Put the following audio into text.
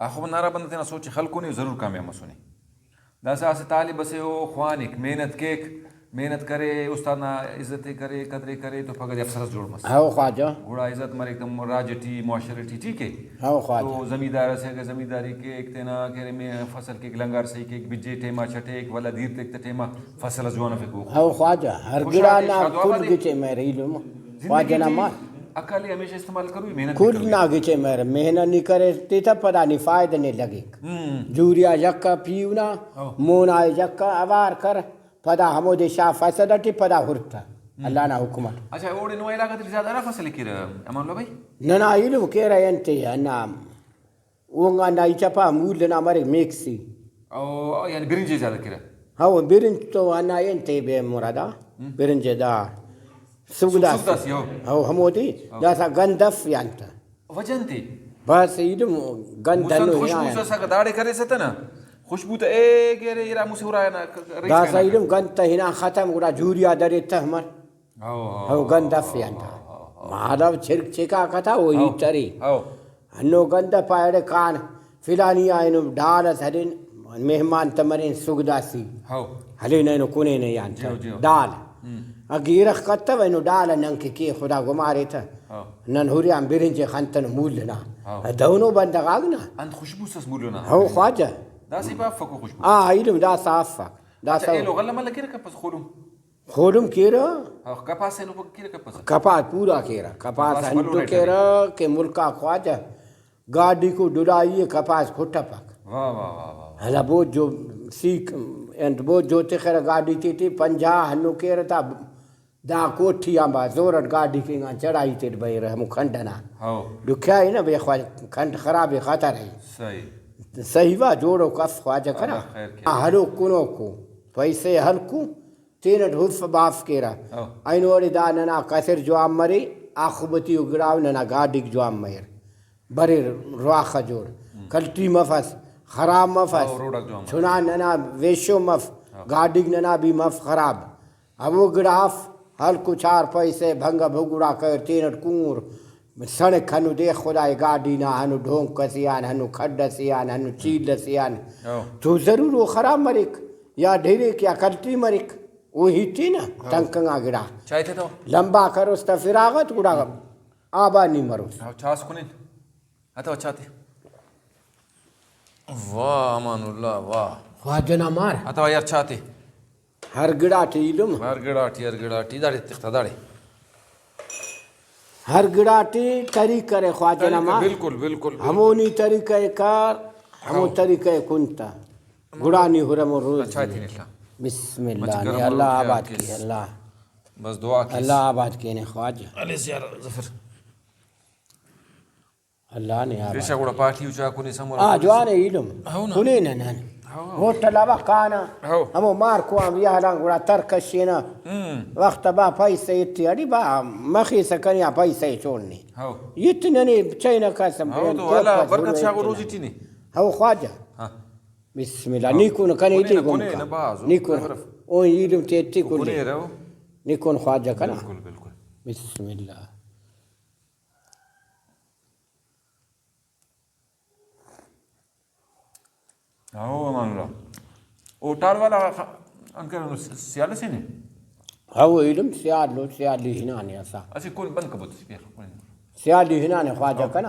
آخو نارا بند تینا سوچ خلقوں نے ضرور کامیاب مسونی داسا سے طالب سے او خوانک محنت کیک محنت کرے استاد نا عزت کرے قدرے کرے تو پگہ افسرس جوڑ مس ہاں خواجہ گوڑا عزت مر ایک دم راجٹی معاشرتی ٹھیک ہے ہاں خواجہ تو زمیندار سے کہ زمینداری کے ایک تینا کہ میں فصل کے لنگار سے کہ بجے ٹیما چھٹے ایک والا دیر تک ٹیما فصل جوان فکو ہاں خواجہ ہر گڑا نا کل گچے میرے علم خواجہ نا مار اکالی ہمیشہ استعمال کرو محنت کل نہ گچے میرے محنت نہیں کرے تیتا پتا نہیں فائدہ نہیں لگے جوریا جکا پیونا مونا جکا اوار کر پدا ہمو دے شاہ فیصلہ ٹی پدا ہرتا اللہ نا حکومت اچھا اوڑے نو علاقہ تے زیادہ رہا فصل کی امان لو بھائی ننا علم کہہ رہے انتے نام اونگا نا چپا مول نا مرے میکسی او یعنی برنجی زیادہ کرا ہاں برنج تو انا انتے بے مرادا برنج دا سگداس ہاں ہمو دی داسا گندف یانتا وجن تھی بس علم گندن خوشبو سے داڑے کرے ستا نا خوشبو تے اے گرے یرا مسورا نا داسا علم گنتا ہنا ختم گڑا جوریا درے تہمر ہاں گندف یانتا مادو چھرک چھکا کتا وہی چری ہنو گندہ پائڑے کان فلانی آئینو ڈالا سرین مہمان تمرین سگداسی حلی نینو کنے نے یانتا ڈال اگیرخ کتا وینو ڈالا ننکی کی خدا گمارے تھا نن ہوریاں برنجے خانتن مولنا دونوں بندگ آگنا انت خوشبو سس مولنا ہاو خواجہ دا سی با فکو خوشبو علم دا صاف فک دا اچھا ایلو غلہ ملہ کیرا کپس خولم خولم کیرا کپاس اینو کیرا کپس کپاس پورا کیرا کپاس ہندو کیرا کہ ملکا خواجہ گاڑی کو ڈرائیے کپاس کھٹا پک واہ واہ واہ واہ ہلا بہت جو سیکھ بہت جو تخیر گاڑی تھی 50 ہنو کیرا تھا دا کوٹھی آمبا زورت گاڑی کی گا چڑھائی تیر بھائی رہا مکھنڈنا دکھیا ہی نا بے خواجہ کھنڈ خراب خاطر ہے صحیح وا جوڑو کف خواجہ کرا ہلو کنو کو پیسے ہلکو تینٹ حرف باف کیرا اینوڑی دا ننا کسر جو آم مری آخبتی اگراو ننا گاڑی جو آم میر بری رواخ جوڑ کلٹی مفس خراب مفس چنا ننا ویشو مف گاڑی ننا بھی مف خراب اب وہ گراف ہلکو 4 پیسے بھنگا بھگڑا کر تینٹ کور سڑک ہنو دیکھ خدای گاڑی نا ہنو ڈھونک سیان ہنو کھڈ سیان ہنو چیل سیان تو ضرور وہ خراب مرک یا ڈھیرک یا کلٹی مرک وہی تھی نا ٹنکنگا گڑا چاہتے تو لمبا کرو ستا فراغت گڑا آبا نہیں مرو چھاس کنین اتو چاہتے واہ امان اللہ واہ خواجہ نا مار اتو یار چاہتے ہر گڑا ٹی علم ہر گڑاٹی داڑی تختا داڑی ہر گڑا ٹی طریق کرے خواجہ نا مار بالکل بالکل ہمونی طریقہ کار ہمو طریقہ کنتا گڑانی حرم و روز چاہتی نہیں بسم اللہ نے اللہ آباد کی اللہ بس دعا کی اللہ آباد کی نے خواجہ علیہ زیارہ ظفر اللہ نے آباد ریشا گوڑا پارٹی اچھا کنی سمورا جوانے علم کنے ننان ہوتل آبا کانا ہمو مار کوام یہ لانگ گوڑا ترکشینا وقت با پیسے اتی اڑی با مخی سکنیا پیسے چھوڑنی اتنی چینا کسم تو اللہ برکت شاہ کو روزی تینی ہو خواجہ بسم اللہ نیکون کنے ایتی گمکا نیکون اون علم تیتی کلی نیکون خواجہ کنا بسم اللہ امان اللہ او ٹال والا انکر سیال سے نہیں ہاو علم سیال لو سیالی ہنانے ایسا اچھا کون بند کبوت سیالی ہنانے خواجہ کنا